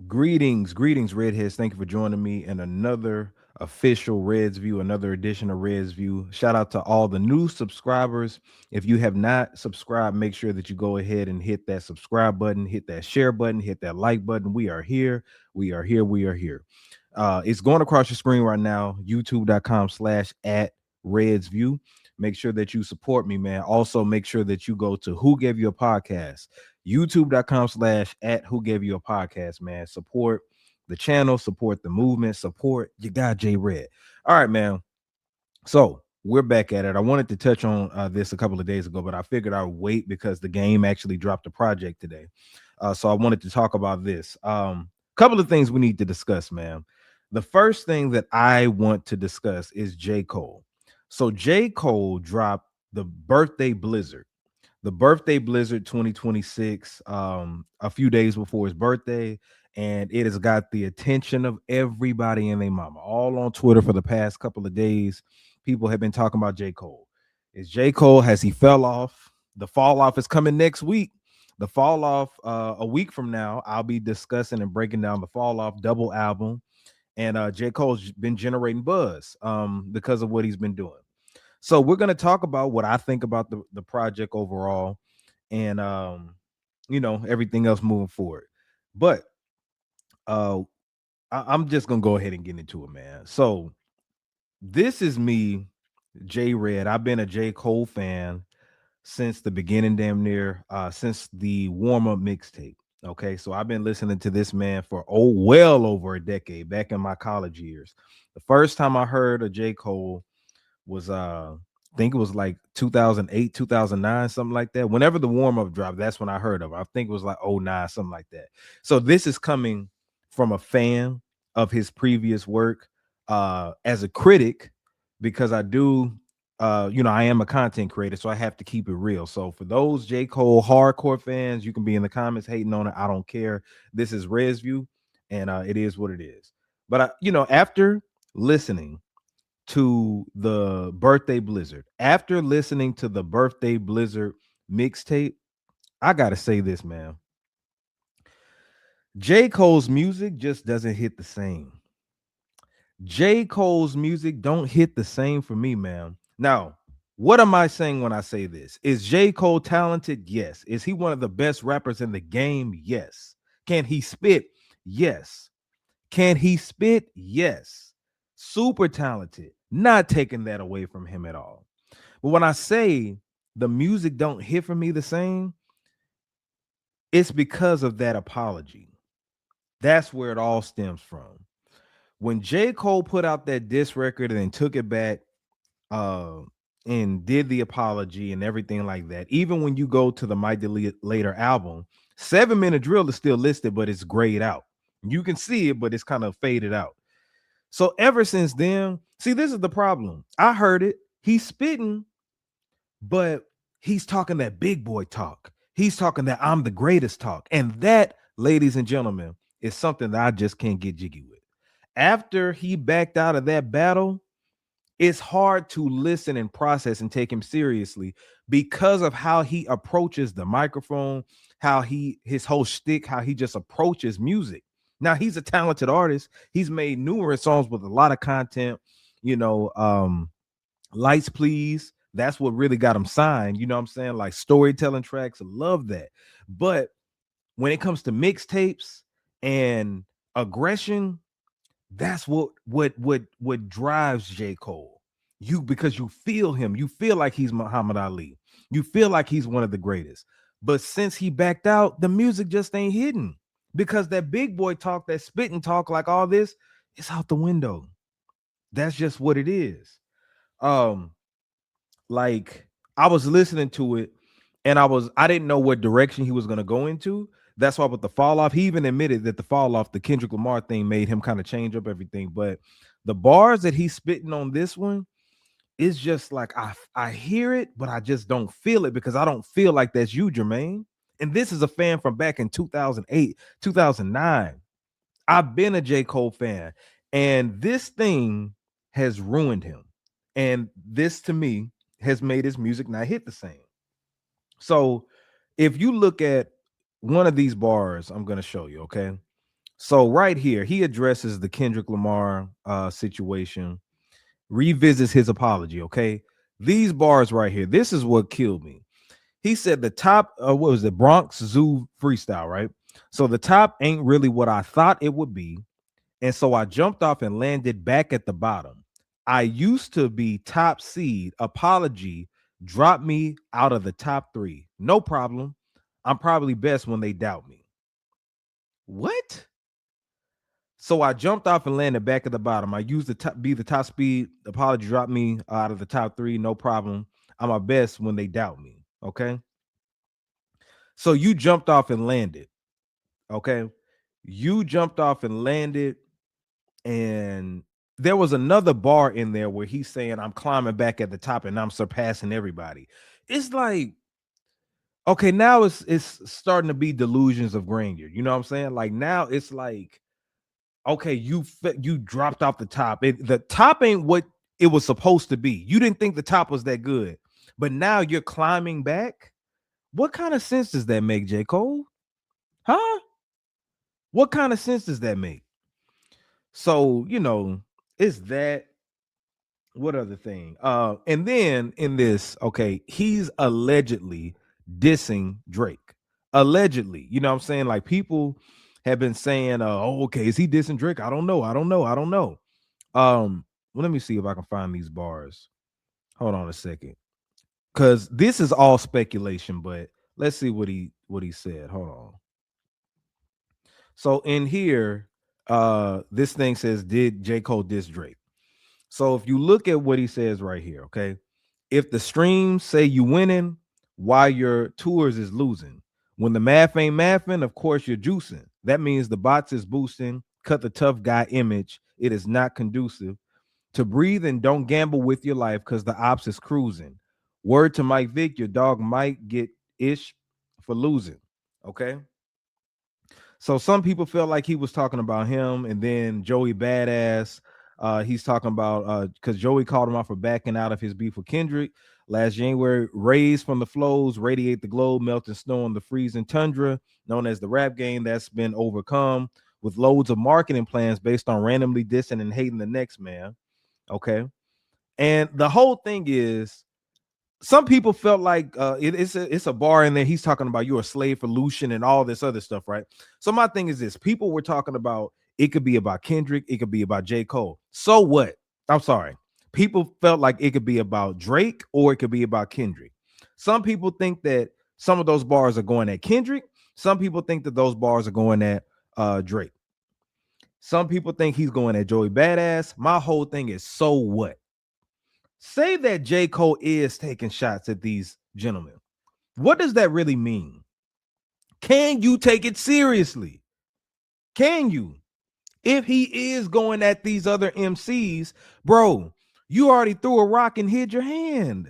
Greetings, Redheads. Thank you for joining me in another official Reds View, another edition of Reds View. Shout out to all the new subscribers. If you have not subscribed, make sure that you go ahead and hit that subscribe button, hit that share button, hit that like button. We are here. We are here. We are here. It's going across your screen right now, youtube.com/at Reds View. Make sure that you support me, man. Also, make sure that you go to Who Gave You a Podcast, youtube.com/at Who Gave You a Podcast, man. Support the channel, support the movement, support your guy J Red. All right, man. So we're back at it. I wanted to touch on this a couple of days ago, but I figured I'd wait because the game actually dropped a project today. So I wanted to talk about this. Couple of things we need to discuss, man. The first thing that I want to discuss is J. Cole. So J. Cole dropped the Birthday Blizzard. The Birthday Blizzard 2026, a few days before his birthday, and it has got the attention of everybody and their mama. All on Twitter for the past couple of days, people have been talking about J. Cole. Is J. Cole, has he fell off? The fall off is coming next week. The fall off, a week from now, I'll be discussing and breaking down the fall off double album. And J. Cole's been generating buzz because of what he's been doing. So we're going to talk about what I think about the project overall and everything else moving forward. But I'm just going to go ahead and get into it, man. So this is me, J Red. I've been a J Cole fan since the beginning, damn near, since the warm-up mixtape. Okay, so I've been listening to this man for well over a decade, back in my college years. The first time I heard of J. Cole was I think it was like 2008, 2009, something like that. Whenever the warm-up dropped, that's when I heard of it. I think it was like 09, something like that. So this is coming from a fan of his previous work, as a critic, because I do I am a content creator, so I have to keep it real. So for those J. Cole hardcore fans, you can be in the comments hating on it. I don't care. This is Res View, and it is what it is. But after listening to the Birthday Blizzard, after listening to the Birthday Blizzard mixtape, I gotta say this, man. J. Cole's music just doesn't hit the same. J. Cole's music don't hit the same for me, man. Now, what am I saying when I say this? Is J. Cole talented? Yes. Is he one of the best rappers in the game? Yes. Can he spit? Yes. Can he spit? Yes. Super talented. Not taking that away from him at all. But when I say the music don't hit for me the same, it's because of that apology. That's where it all stems from. When J. Cole put out that diss record and then took it back, and did the apology and everything like that, even when you go to the Might Delete Later album, 7-Minute Drill is still listed, but it's grayed out. You can see it, but it's kind of faded out. So ever since then, see, this is the problem. I heard it. He's spitting, but he's talking that big boy talk. He's talking that I'm the greatest talk. And that, ladies and gentlemen, is something that I just can't get jiggy with. After he backed out of that battle, it's hard to listen and process and take him seriously because of how he approaches the microphone, how his whole shtick, how he just approaches music. Now, he's a talented artist. He's made numerous songs with a lot of content, Lights Please. That's what really got him signed. You know what I'm saying? Like storytelling tracks. Love that. But when it comes to mixtapes and aggression, that's what drives J. Cole. Because you feel him. You feel like he's Muhammad Ali. You feel like he's one of the greatest. But since he backed out, the music just ain't hitting. Because that big boy talk, that spitting talk, like all this, it's out the window. That's just what it is. Like I was listening to it and I didn't know what direction he was going to go into. That's why with the fall off, he even admitted that the fall off, the Kendrick Lamar thing made him kind of change up everything. But the bars that he's spitting on this one is just like I hear it, but I just don't feel it because I don't feel like that's you, Jermaine. And this is a fan from back in 2008, 2009. I've been a J. Cole fan, and this thing has ruined him. And this to me has made his music not hit the same. So if you look at one of these bars, I'm going to show you, okay? So right here, he addresses the Kendrick Lamar situation, revisits his apology. Okay, these bars right here. This is what killed me. He said the top, what was it, Bronx Zoo freestyle, right? So the top ain't really what I thought it would be, and so I jumped off and landed back at the bottom. I used to be top seed. Apology dropped me out of the top three. No problem. I'm probably best when they doubt me. What? So I jumped off and landed back at the bottom. I used to be the top speed. Apology dropped me out of the top three. No problem. I'm my best when they doubt me. Okay. So you jumped off and landed. Okay. You jumped off and landed. And there was another bar in there where he's saying, I'm climbing back at the top and I'm surpassing everybody. It's like, okay, now it's starting to be delusions of grandeur. You know what I'm saying? Like now it's like, okay, you dropped off the top. The top ain't what it was supposed to be. You didn't think the top was that good, but now you're climbing back. What kind of sense does that make, J. Cole? Huh? What kind of sense does that make? So, it's that. What other thing? And then in this, okay, he's allegedly dissing Drake. Allegedly, you know what I'm saying? Like people have been saying, oh, okay, is he dissing Drake? I don't know. I don't know. I don't know. Well, let me see if I can find these bars. Hold on a second. Because this is all speculation, but let's see what he said. Hold on. So in here, this thing says, did J. Cole diss Drake? So if you look at what he says right here, okay, if the streams say you winning, why your tours is losing. When the math ain't mathing, of course you're juicing. That means the bots is boosting. Cut the tough guy image. It is not conducive to breathe, and don't gamble with your life because the ops is cruising. Word to Mike Vick, your dog might get ish for losing. Okay. So some people felt like he was talking about him, and then Joey Badass. He's talking about because Joey called him out for backing out of his beef with Kendrick last January. Rays from the flows radiate the globe, melting snow on the freezing tundra, known as the rap game that's been overcome with loads of marketing plans based on randomly dissing and hating the next man. Okay, and the whole thing is some people felt like it's a bar in there. He's talking about you're a slave for Lucian and all this other stuff, right? So my thing is this: people were talking about it could be about Kendrick, it could be about J. Cole. So what? I'm sorry. People felt like it could be about Drake or it could be about Kendrick. Some people think that some of those bars are going at Kendrick. Some people think that those bars are going at Drake. Some people think he's going at Joey Badass. My whole thing is so what? Say that J. Cole is taking shots at these gentlemen. What does that really mean? Can you take it seriously? Can you? If he is going at these other MCs, bro, you already threw a rock and hid your hand.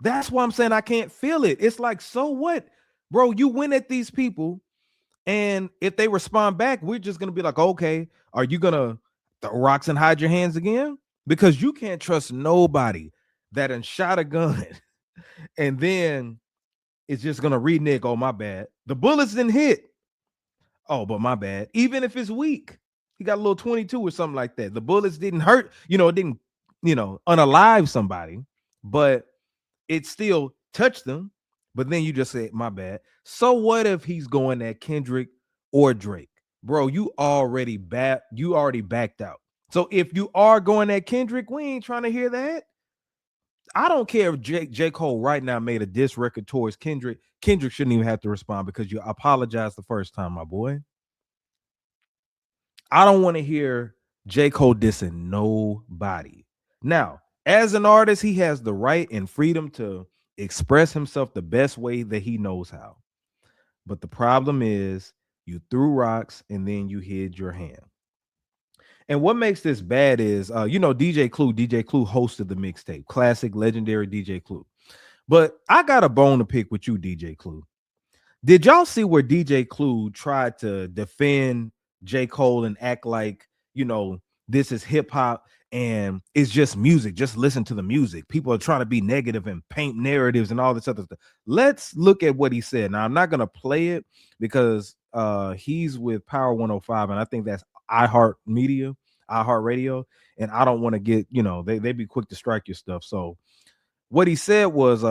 That's why I'm saying I can't feel it. It's like, so what? Bro, you went at these people, and if they respond back, we're just going to be like, okay, are you going to throw rocks and hide your hands again? Because you can't trust nobody that done shot a gun and then it's just gonna renege. Oh, my bad. The bullets didn't hit. Oh, but my bad. Even if it's weak, he got a little 22 or something like that. The bullets didn't hurt, it didn't, unalive somebody, but it still touched them. But then you just say, my bad. So what if he's going at Kendrick or Drake? Bro, you already backed out. So if you are going at Kendrick, we ain't trying to hear that. I don't care if J. Cole right now made a diss record towards Kendrick. Kendrick shouldn't even have to respond because you apologized the first time, my boy. I don't want to hear J. Cole dissing nobody. Now, as an artist, he has the right and freedom to express himself the best way that he knows how. But the problem is you threw rocks and then you hid your hand. And what makes this bad is, DJ Clue hosted the mixtape, classic, legendary DJ Clue. But I got a bone to pick with you, DJ Clue. Did y'all see where DJ Clue tried to defend J. Cole and act like, this is hip hop and it's just music. Just listen to the music. People are trying to be negative and paint narratives and all this other stuff. Let's look at what he said. Now, I'm not going to play it because he's with Power 105, and I think that's iHeartRadio, and I don't want to get, they be quick to strike your stuff. So what he said was,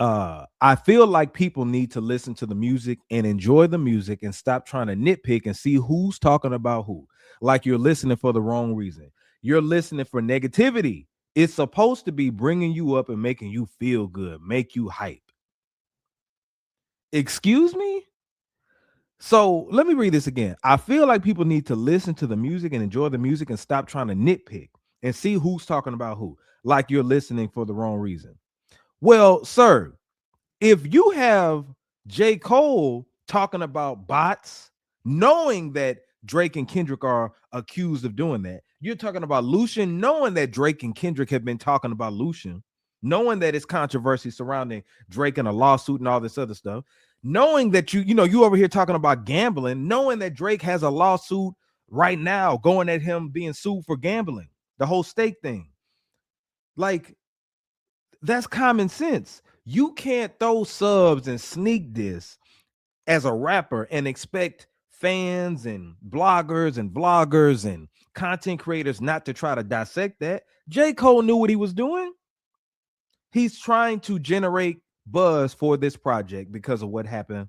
I feel like people need to listen to the music and enjoy the music and stop trying to nitpick and see who's talking about who. Like you're listening for the wrong reason. You're listening for negativity. It's supposed to be bringing you up and making you feel good, make you hype. Excuse me? So let me read this again. I feel like people need to listen to the music and enjoy the music and stop trying to nitpick and see who's talking about who. Like you're listening for the wrong reason. Well, sir, if you have J. Cole talking about bots, knowing that Drake and Kendrick are accused of doing that, you're talking about Lucian, knowing that Drake and Kendrick have been talking about Lucian, knowing that it's controversy surrounding Drake and a lawsuit and all this other stuff, knowing that you over here talking about gambling, knowing that Drake has a lawsuit right now going at him being sued for gambling, the whole stake thing. Like, that's common sense. You can't throw subs and sneak this as a rapper and expect fans and bloggers and vloggers and content creators not to try to dissect that. J. Cole knew what he was doing. He's trying to generate buzz for this project because of what happened.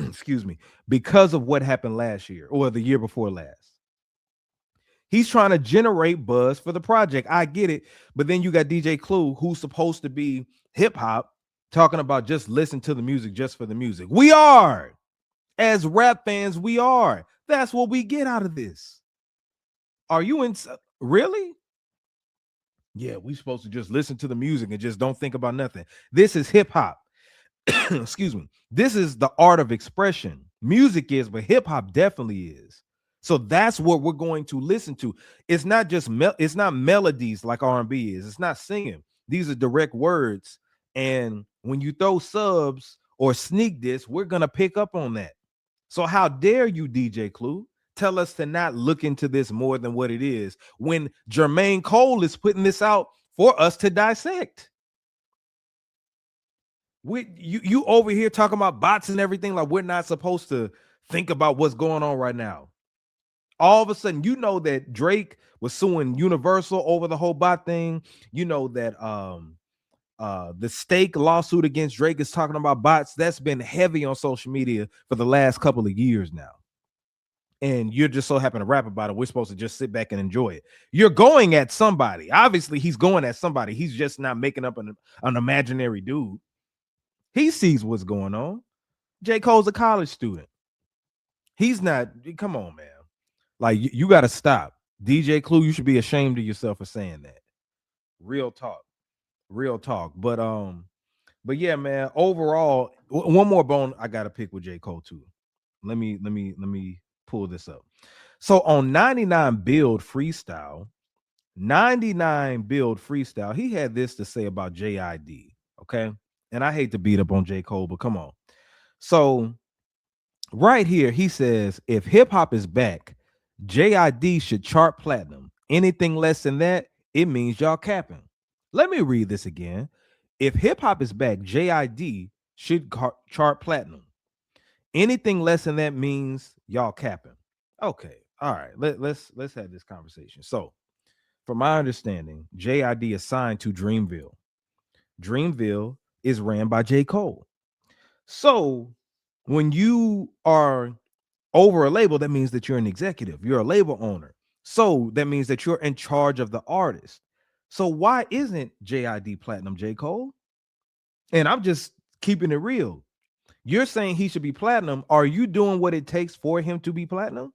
Excuse me, because of what happened last year or the year before last. He's trying to generate buzz for the project. I get it. But then you got DJ Clue, who's supposed to be hip hop, talking about just listen to the music just for the music. We are. As rap fans, we are. That's what we get out of this. Are you in? Really? Yeah, we supposed to just listen to the music and just don't think about nothing. This is hip hop. Excuse me. This is the art of expression. Music is, but hip hop definitely is. So that's what we're going to listen to. It's not just it's not melodies like R&B is. It's not singing. These are direct words. And when you throw subs or sneak this, we're going to pick up on that. So how dare you, DJ Clue, tell us to not look into this more than what it is when Jermaine Cole is putting this out for us to dissect. You over here talking about bots and everything like we're not supposed to think about what's going on right now. All of a sudden, you know that Drake was suing Universal over the whole bot thing. You know that the stake lawsuit against Drake is talking about bots. That's been heavy on social media for the last couple of years now. And you're just so happy to rap about it. We're supposed to just sit back and enjoy it. You're going at somebody. Obviously, he's going at somebody. He's just not making up an imaginary dude. He sees what's going on. J. Cole's a college student. He's not. Come on, man. Like, you got to stop. DJ Clue, you should be ashamed of yourself for saying that. Real talk. But yeah, man, overall, one more bone I got to pick with J. Cole too. Let me pull this up. So on 99 Build Freestyle, he had this to say about JID, okay? And I hate to beat up on J. Cole, but come on. So right here, he says, if hip hop is back, JID should chart platinum. Anything less than that, it means y'all capping. Let me read this again. If hip hop is back, JID should chart platinum. Anything less than that means y'all capping. Okay, all right. Let's have this conversation. So, from my understanding, JID is signed to Dreamville. Dreamville is ran by J. Cole. So, when you are over a label, that means that you're an executive. You're a label owner. So that means that you're in charge of the artist. So why isn't JID platinum, J. Cole? And I'm just keeping it real. You're saying he should be platinum. Are you doing what it takes for him to be platinum?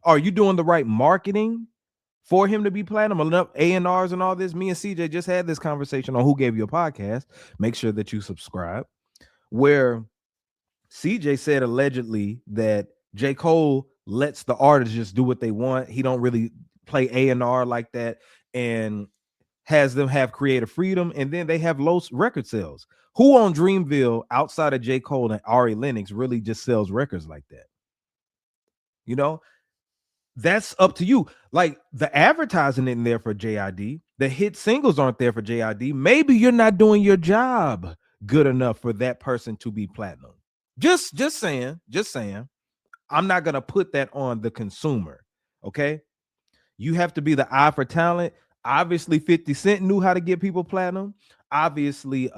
Are you doing the right marketing for him to be platinum? Enough A&Rs and all this. Me and CJ just had this conversation on Who Gave You a Podcast. Make sure that you subscribe. Where CJ said allegedly that J. Cole lets the artists just do what they want. He don't really play A&R like that and has them have creative freedom. And then they have low record sales. Who on Dreamville outside of J. Cole and Ari Lennox really just sells records like that? You know, That's up to you. Like the advertising isn't there for JID. The hit singles aren't there for JID. Maybe you're not doing your job good enough for that person to be platinum. Just saying, just saying. I'm not gonna put that on the consumer. Okay. You have to be the eye for talent. Obviously, 50 Cent knew how to get people platinum. Obviously,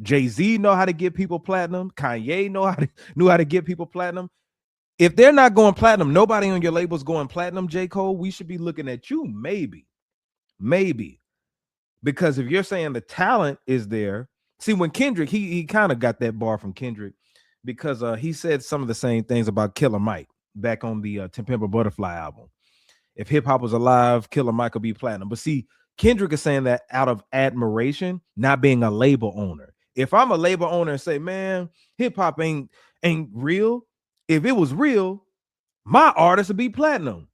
Jay-Z know how to get people platinum. Kanye knew how to get people platinum. If they're not going platinum, nobody on your label's going platinum, J. Cole, we should be looking at you, maybe. Because if you're saying the talent is there, see, when Kendrick, he kind of got that bar from Kendrick because he said some of the same things about Killer Mike back on the To Pimp a Butterfly album. If hip hop was alive, Killer Mike would be platinum. But see, Kendrick is saying that out of admiration, not being a label owner. If I'm a label owner and say, man, hip hop ain't real. If it was real, my artist would be platinum.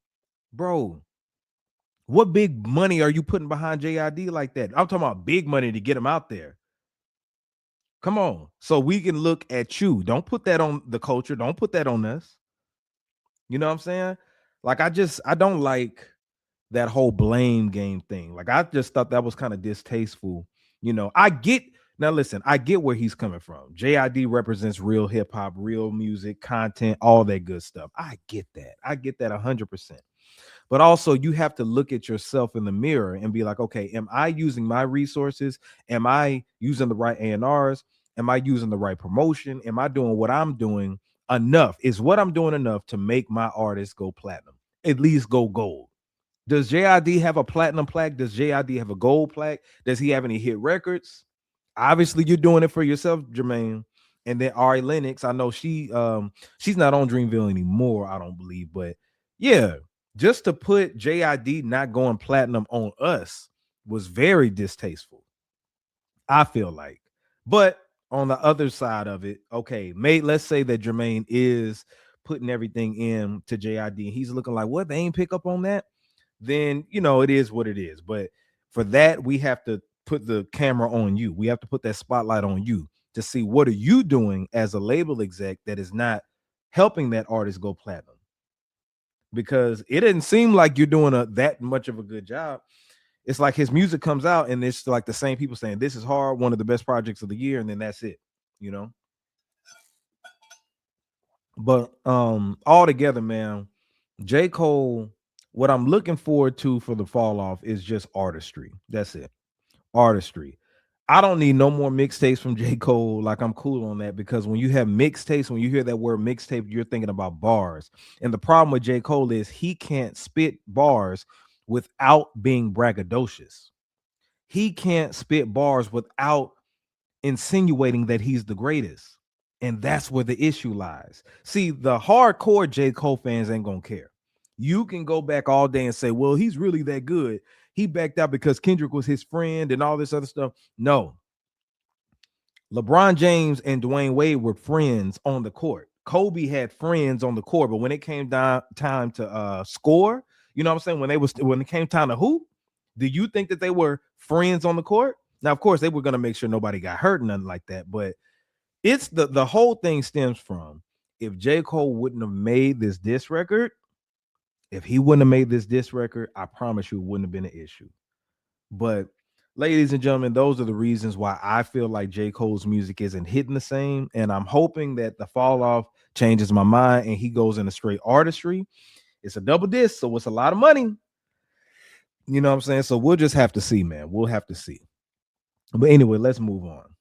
Bro, what big money are you putting behind JID like that? I'm talking about big money to get him out there. Come on. So we can look at you. Don't put that on the culture. Don't put that on us. You know what I'm saying? Like, I don't like that whole blame game thing. Like, I just thought that was kind of distasteful. You know, now listen, I get where he's coming from. JID represents real hip hop, real music, content, all that good stuff. I get that. I get that 100%. But also, you have to look at yourself in the mirror and be like, okay, am I using my resources? Am I using the right A&Rs? Am I using the right promotion? Am I doing what I'm doing enough? Is what I'm doing enough to make my artist go platinum? At least go gold. Does JID have a platinum plaque? Does JID have a gold plaque? Does he have any hit records? Obviously, you're doing it for yourself, Jermaine. And then Ari Lennox, I know she's not on Dreamville anymore, I don't believe, but yeah, just to put JID not going platinum on us was very distasteful, I feel like. But on the other side of it, okay, let's say that Jermaine is putting everything in to JID and he's looking like, what, they ain't pick up on that? Then, you know, it is what it is. But for that, we have to put the camera on you. We have to put that spotlight on you to see what are you doing as a label exec that is not helping that artist go platinum. Because it didn't seem like you're doing that much of a good job. It's like his music comes out and it's like the same people saying this is hard, one of the best projects of the year, and then that's it, you know. But all together, man, J. Cole, what I'm looking forward to for the fall off is just artistry. That's it. Artistry. I don't need no more mixtapes from J. Cole. Like, I'm cool on that, because when you have mixtapes, when you hear that word mixtape, you're thinking about bars. And the problem with J. Cole is he can't spit bars without being braggadocious. He can't spit bars without insinuating that he's the greatest. And that's where the issue lies. See, the hardcore J. Cole fans ain't gonna care. You can go back all day and say, well, he's really that good. He backed out because Kendrick was his friend and all this other stuff. No. LeBron James and Dwayne Wade were friends on the court. Kobe had friends on the court, but when it came down time to score, you know what I'm saying? When it came time to hoop, do you think that they were friends on the court? Now, of course, they were going to make sure nobody got hurt and nothing like that, but it's the whole thing stems from, if J. Cole wouldn't have made this diss record, I promise you it wouldn't have been an issue. But ladies and gentlemen, those are the reasons why I feel like J. Cole's music isn't hitting the same. And I'm hoping that the fall off changes my mind and he goes into straight artistry. It's a double disc, so it's a lot of money. You know what I'm saying? So we'll just have to see, man. We'll have to see. But anyway, let's move on.